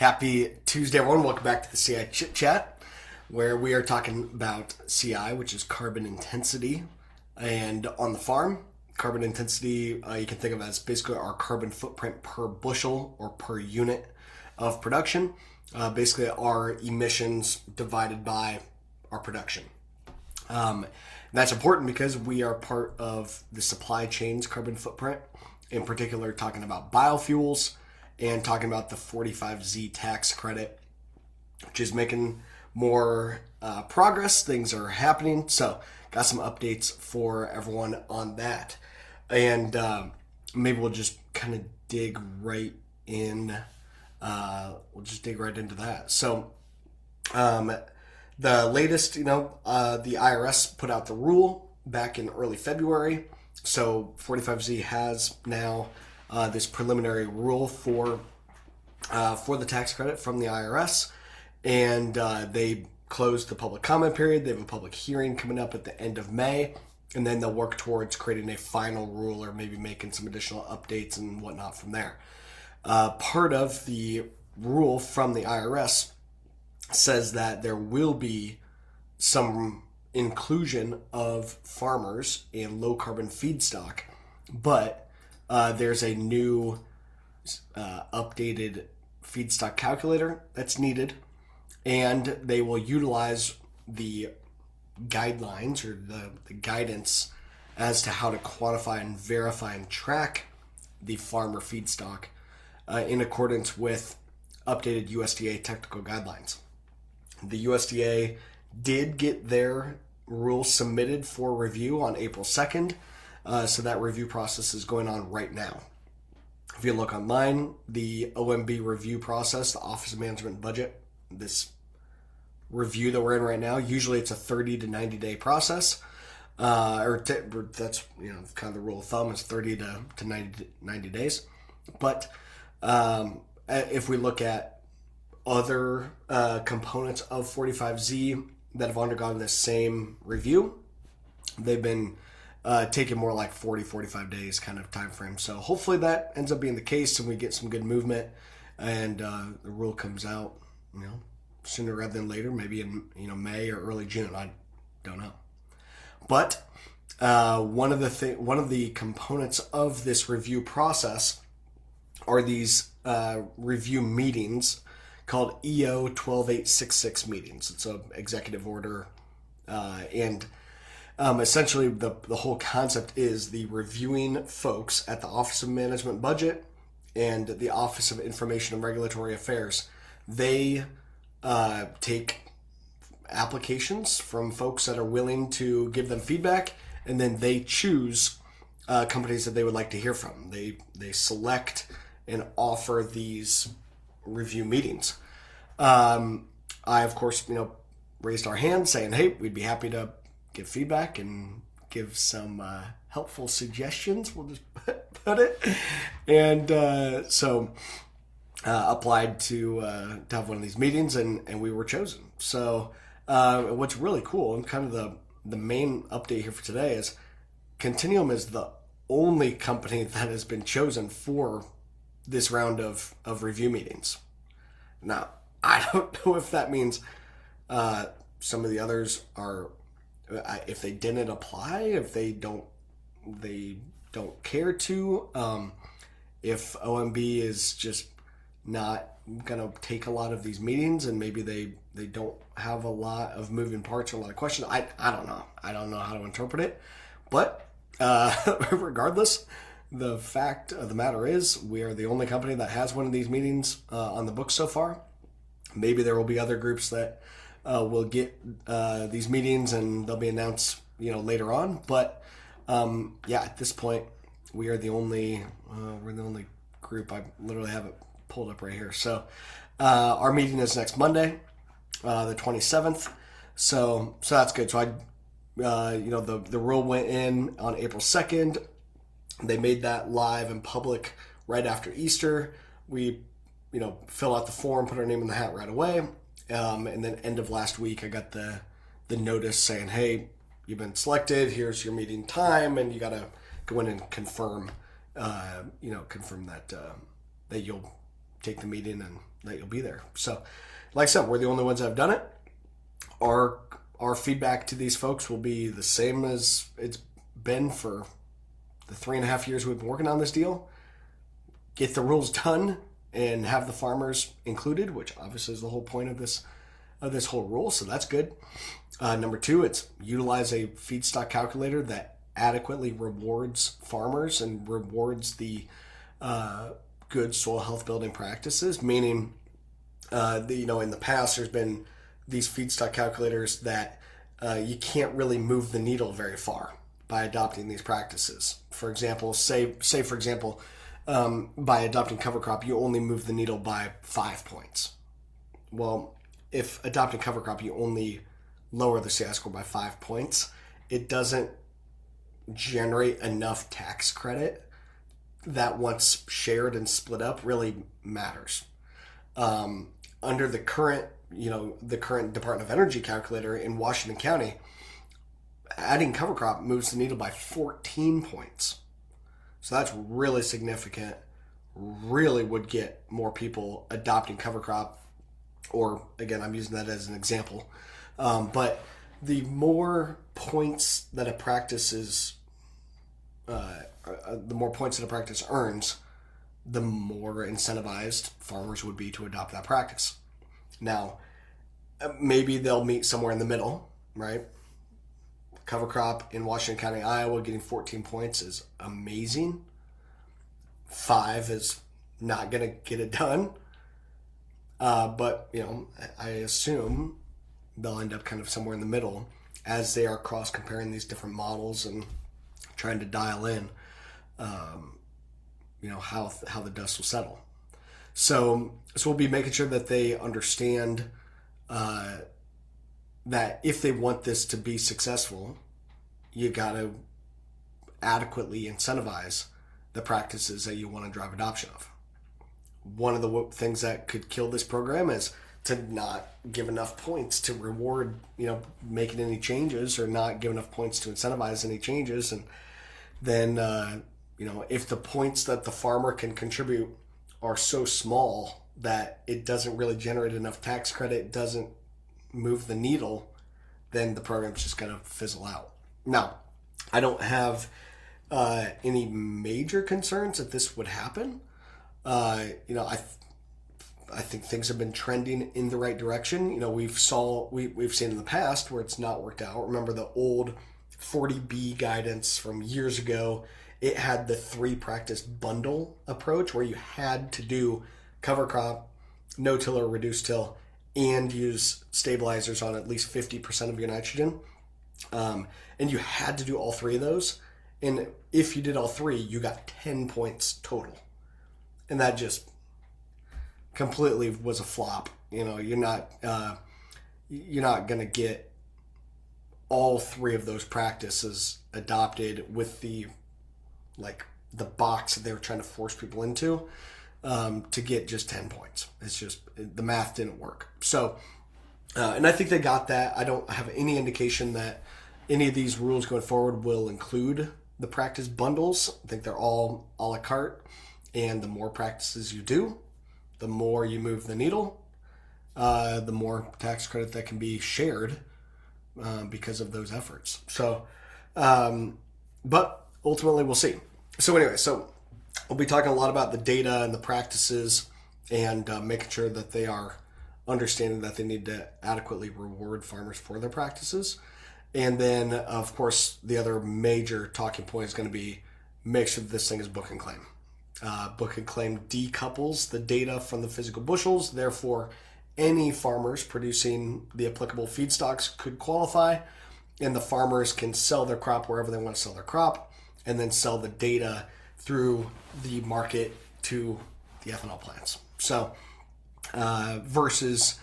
Happy Tuesday, everyone. Welcome back to the CI Chit Chat, where we are talking about CI, which is carbon intensity. And on the farm, carbon intensity, you can think of as basically our carbon footprint per bushel or per unit of production. Basically, our emissions divided by our production. That's important because we are part of the supply chain's carbon footprint, in particular, talking about biofuels and talking about the 45Z tax credit, which is making more progress. Things are happening. So, got some updates for everyone on that. And maybe we'll just kind of dig right in. We'll just dig right into that. So, the latest, the IRS put out the rule back in early February. So 45Z has now this preliminary rule for the tax credit from the IRS, and they closed the public comment period. They have a public hearing coming up at the end of May, and then they'll work towards creating a final rule or maybe making some additional updates and whatnot from there. Part of the rule from the IRS says that there will be some inclusion of farmers in low carbon feedstock, but there's a new updated feedstock calculator that's needed, and they will utilize the guidelines or the guidance as to how to quantify and verify and track the farmer feedstock in accordance with updated USDA technical guidelines. The USDA did get their rule submitted for review on April 2nd, so that review process is going on right now. If you look online, the OMB review process, the Office of Management and Budget, this review that we're in right now, usually it's a 30 to 90 day process, that's kind of the rule of thumb is 30 to 90 days. But if we look at other components of 45Z that have undergone this same review, they've been taking more like 45 days kind of time frame. So hopefully that ends up being the case and we get some good movement and the rule comes out, sooner rather than later, maybe in May or early June. I don't know. But one of the components of this review process are these review meetings called EO 12866 meetings. It's an executive order, and essentially the whole concept is the reviewing folks at the Office of Management and Budget and the Office of Information and Regulatory Affairs. They take applications from folks that are willing to give them feedback, and then they choose companies that they would like to hear from. They select and offer these review meetings. I, of course, raised our hand saying, hey, we'd be happy to give feedback and give some helpful suggestions. We'll just put it. And so applied to have one of these meetings, and we were chosen. So what's really cool and kind of the main update here for today is Continuum is the only company that has been chosen for this round of review meetings. Now, I don't know if that means some of the others are, if they didn't apply, if they don't care to, if OMB is just not going to take a lot of these meetings and maybe they don't have a lot of moving parts or a lot of questions. I don't know. I don't know how to interpret it. But regardless, the fact of the matter is we are the only company that has one of these meetings on the books so far. Maybe there will be other groups that will get these meetings and they'll be announced later on. But at this point, we are the only group. I literally have it pulled up right here. So our meeting is next Monday, the 27th. So that's good. So the rule went in on April 2nd. They made that live in public right after Easter. We, fill out the form, put our name in the hat right away. And then end of last week, I got the notice saying, hey, you've been selected. Here's your meeting time. And you got to go in and confirm that you'll take the meeting and that you'll be there. So, like I said, we're the only ones that have done it. Our feedback to these folks will be the same as it's been for the 3.5 years we've been working on this deal. Get the rules done and have the farmers included, which obviously is the whole point of this whole rule. So that's good. Number 2, it's utilize a feedstock calculator that adequately rewards farmers and rewards the good soil health building practices. Meaning, in the past there's been these feedstock calculators that you can't really move the needle very far by adopting these practices. For example, by adopting cover crop, you only move the needle by 5 points. Well, if adopting cover crop, you only lower the CI score by 5 points, it doesn't generate enough tax credit that once shared and split up really matters. Under the current Department of Energy calculator in Washington County, adding cover crop moves the needle by 14 points. So that's really significant, really would get more people adopting cover crop, or again, I'm using that as an example. But the more points that a practice earns, the more incentivized farmers would be to adopt that practice. Now, maybe they'll meet somewhere in the middle, right? Cover crop in Washington County, Iowa, getting 14 points is amazing. 5 is not going to get it done. But, I assume they'll end up kind of somewhere in the middle as they are cross-comparing these different models and trying to dial in, how the dust will settle. So we'll be making sure that they understand that if they want this to be successful, you got to adequately incentivize the practices that you want to drive adoption of. One of the things that could kill this program is to not give enough points to reward, making any changes, or not give enough points to incentivize any changes. And then, if the points that the farmer can contribute are so small that it doesn't really generate enough tax credit, doesn't move the needle, then the program's just going to fizzle out. Now, I don't have any major concerns that this would happen. I think things have been trending in the right direction. We've seen in the past where it's not worked out. Remember the old 40B guidance from years ago? It had the 3 practice bundle approach where you had to do cover crop, no-till or reduced till, and use stabilizers on at least 50% of your nitrogen. And you had to do all 3 of those. And if you did all 3, you got 10 points total. And that just completely was a flop. You're not going to get all 3 of those practices adopted with the box that they were trying to force people into to get just 10 points. It's just, the math didn't work. So, and I think they got that. I don't have any indication that any of these rules going forward will include the practice bundles. I think they're all a la carte. And the more practices you do, the more you move the needle, the more tax credit that can be shared because of those efforts. So, but ultimately we'll see. So anyway, we'll be talking a lot about the data and the practices and making sure that they are understanding that they need to adequately reward farmers for their practices. And then, of course, the other major talking point is going to be make sure that this thing is book and claim. Book and claim decouples the data from the physical bushels. Therefore, any farmers producing the applicable feedstocks could qualify, and the farmers can sell their crop wherever they want to sell their crop, and then sell the data through the market to the ethanol plants. So, versus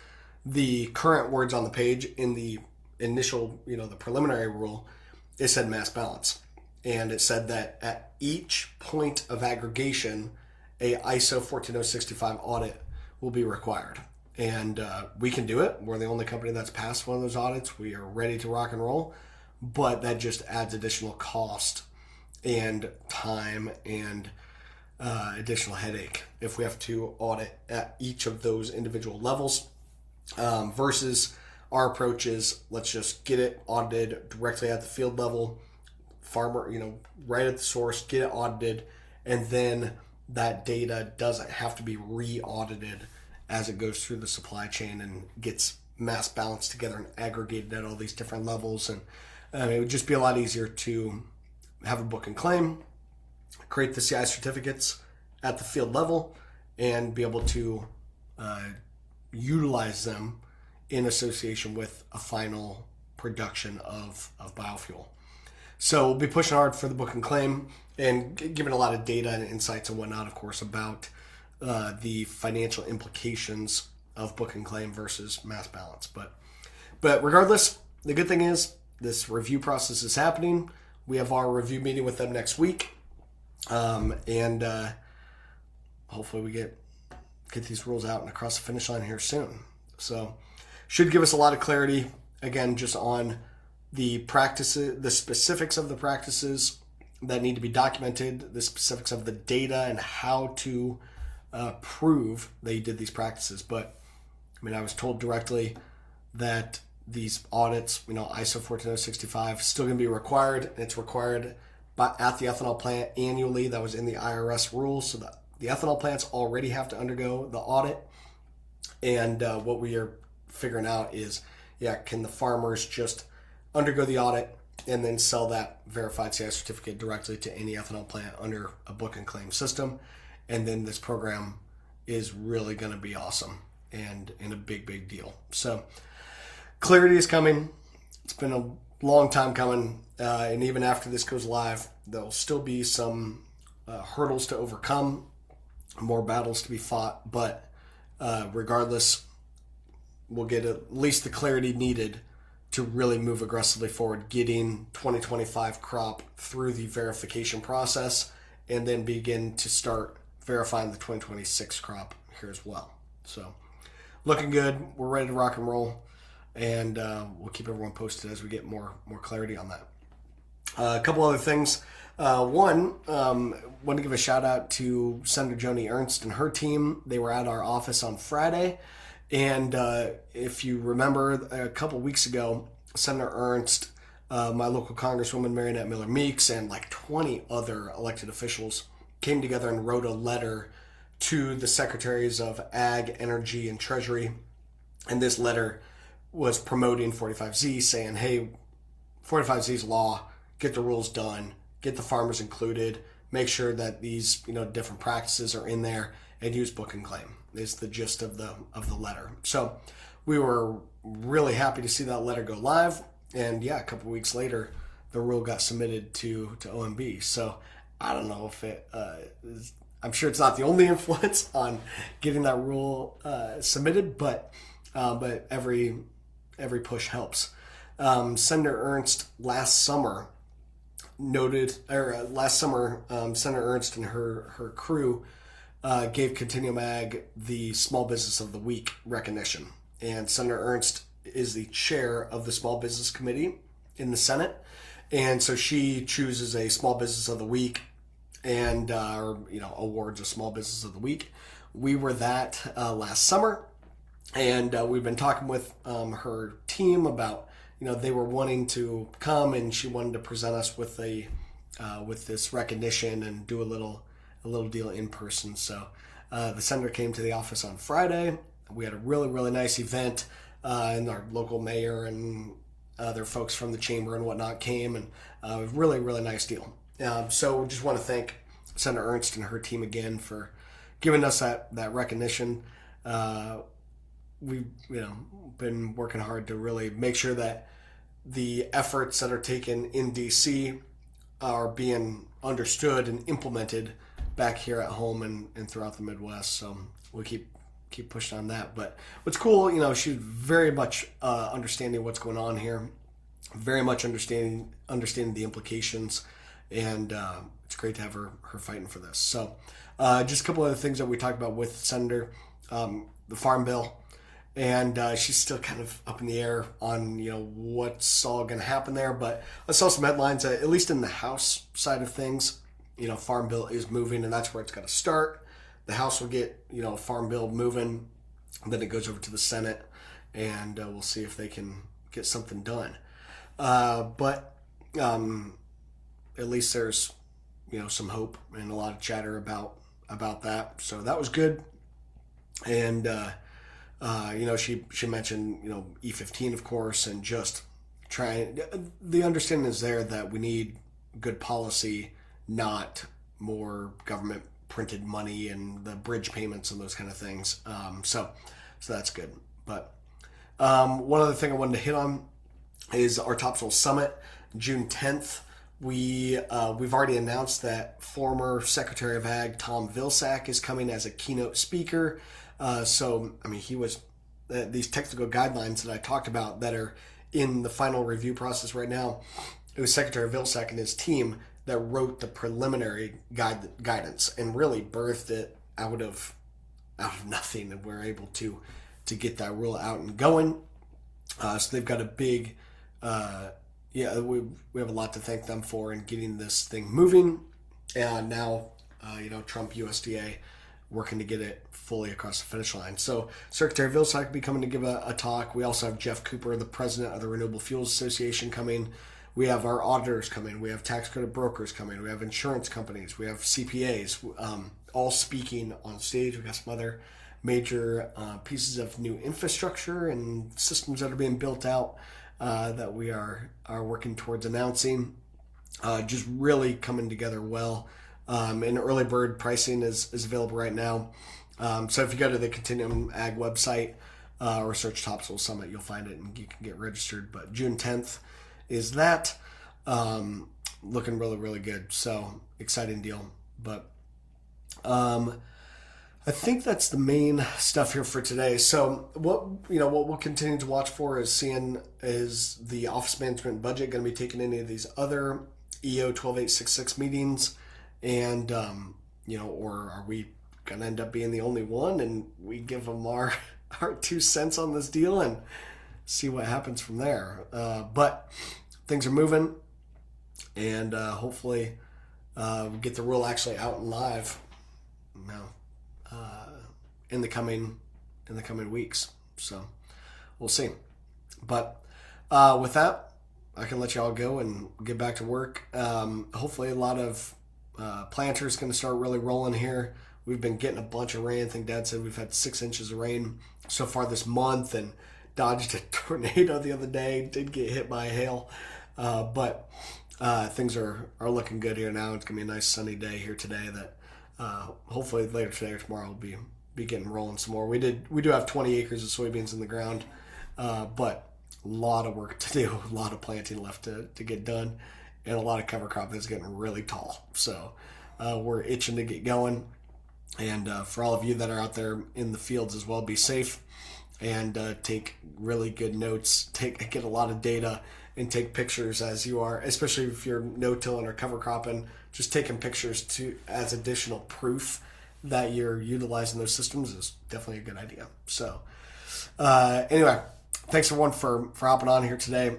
the current words on the page in the initial, the preliminary rule, it said mass balance. And it said that at each point of aggregation, a ISO 14065 audit will be required. And we can do it. We're the only company that's passed one of those audits. We are ready to rock and roll. But that just adds additional cost and time and additional headache if we have to audit at each of those individual levels, versus our approach is let's just get it audited directly at the field level, farmer, right at the source, get it audited, and then that data doesn't have to be re-audited as it goes through the supply chain and gets mass balanced together and aggregated at all these different levels. And it would just be a lot easier to have a book and claim, create the CI certificates at the field level, and be able to utilize them in association with a final production of biofuel. So we'll be pushing hard for the book and claim and giving a lot of data and insights and whatnot, of course, about the financial implications of book and claim versus mass balance. But regardless, the good thing is this review process is happening. We have our review meeting with them next week, and hopefully we get these rules out and across the finish line here soon. So should give us a lot of clarity, again, just on the practices, the specifics of the practices that need to be documented, the specifics of the data and how to prove that you did these practices. But I was told directly that these audits, ISO 14065, still going to be required, and it's required at the ethanol plant annually. That was in the IRS rules, so the ethanol plants already have to undergo the audit. And what we are figuring out is, can the farmers just undergo the audit and then sell that verified CI certificate directly to any ethanol plant under a book and claim system? And then this program is really going to be awesome and a big deal. So clarity is coming. It's been a long time coming, and even after this goes live, there'll still be some hurdles to overcome, more battles to be fought, but regardless, we'll get at least the clarity needed to really move aggressively forward, getting 2025 crop through the verification process, and then begin to start verifying the 2026 crop here as well. So looking good. We're ready to rock and roll, and we'll keep everyone posted as we get more clarity on that. A couple other things. One, want to give a shout out to Senator Joni Ernst and her team. They were at our office on Friday. And if you remember, a couple weeks ago, Senator Ernst, my local Congresswoman Marionette Miller Meeks, and like 20 other elected officials came together and wrote a letter to the Secretaries of Ag, Energy, and Treasury. And this letter was promoting 45Z, saying, hey, 45Z's law, get the rules done, get the farmers included, make sure that these different practices are in there, and use book and claim is the gist of the letter. So we were really happy to see that letter go live, and a couple weeks later the rule got submitted to OMB. So I don't know if it I'm sure it's not the only influence on getting that rule submitted, but every push helps. Senator Ernst last summer, Senator Ernst and her crew gave Continuum Ag the Small Business of the Week recognition. And Senator Ernst is the chair of the Small Business Committee in the Senate. And so she chooses a Small Business of the Week and awards a Small Business of the Week. We were that last summer, and we've been talking with her team about, they were wanting to come, and she wanted to present us with this recognition and do a little deal in person. So the senator came to the office on Friday. We had a really nice event, and our local mayor and other folks from the chamber and whatnot came, and really nice deal. So we just want to thank Senator Ernst and her team again for giving us that recognition. We've been working hard to really make sure that the efforts that are taken in DC are being understood and implemented back here at home and throughout the Midwest. So we'll keep pushing on that. But what's cool, she's very much understanding what's going on here, very much understanding the implications, and it's great to have her fighting for this. So just a couple other things that we talked about with Senator, the Farm Bill, and she's still kind of up in the air on what's all going to happen there. But I saw some headlines, at least in the House side of things, Farm Bill is moving, and that's where it's got to start. The House will get, Farm Bill moving, then it goes over to the Senate, and we'll see if they can get something done. But at least there's, some hope and a lot of chatter about that. So that was good. And, she mentioned, E15, of course, and just the understanding is there that we need good policy, not more government printed money and the bridge payments and those kind of things. So that's good. But one other thing I wanted to hit on is our Topsoil Summit, June 10th. We've already announced that former Secretary of Ag Tom Vilsack is coming as a keynote speaker. He was these technical guidelines that I talked about that are in the final review process right now. It was Secretary Vilsack and his team that wrote the preliminary guidance and really birthed it out of nothing, and we're able to get that rule out and going. So they've got a big, we have a lot to thank them for in getting this thing moving. And now, Trump USDA working to get it fully across the finish line. So Secretary Vilsack will be coming to give a talk. We also have Jeff Cooper, the president of the Renewable Fuels Association, coming. We have our auditors coming. We have tax credit brokers coming. We have insurance companies. We have CPAs, all speaking on stage. We've got some other major pieces of new infrastructure and systems that are being built out that we are working towards announcing. Just really coming together well. And early bird pricing is available right now. So if you go to the Continuum Ag website or search Topsoil Summit, you'll find it and you can get registered. But June 10th is that. Looking really, really good. So exciting deal. But I think that's the main stuff here for today. So what we'll continue to watch for is the office management budget going to be taking any of these other EO 12866 meetings, and or are we going to end up being the only one and we give them our 2 cents on this deal and see what happens from there. But things are moving, and hopefully we'll get the rule actually out and live in the coming weeks. So we'll see. But with that, I can let you all go and get back to work. Hopefully a lot of planters going to start really rolling here. We've been getting a bunch of rain. I think Dad said we've had 6 inches of rain so far this month, and dodged a tornado the other day. Did get hit by hail. But things are looking good here now. It's going to be a nice sunny day here today that hopefully later today or tomorrow we'll be getting rolling some more. We do have 20 acres of soybeans in the ground, but a lot of work to do, a lot of planting left to get done, and a lot of cover crop that's getting really tall. So we're itching to get going. And for all of you that are out there in the fields as well, be safe and take really good notes. Get a lot of data and take pictures as you are, especially if you're no-tilling or cover cropping. Just taking pictures as additional proof that you're utilizing those systems is definitely a good idea. So anyway, thanks everyone for hopping on here today,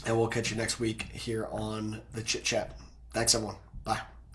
and we'll catch you next week here on the Chit Chat. Thanks everyone. Bye.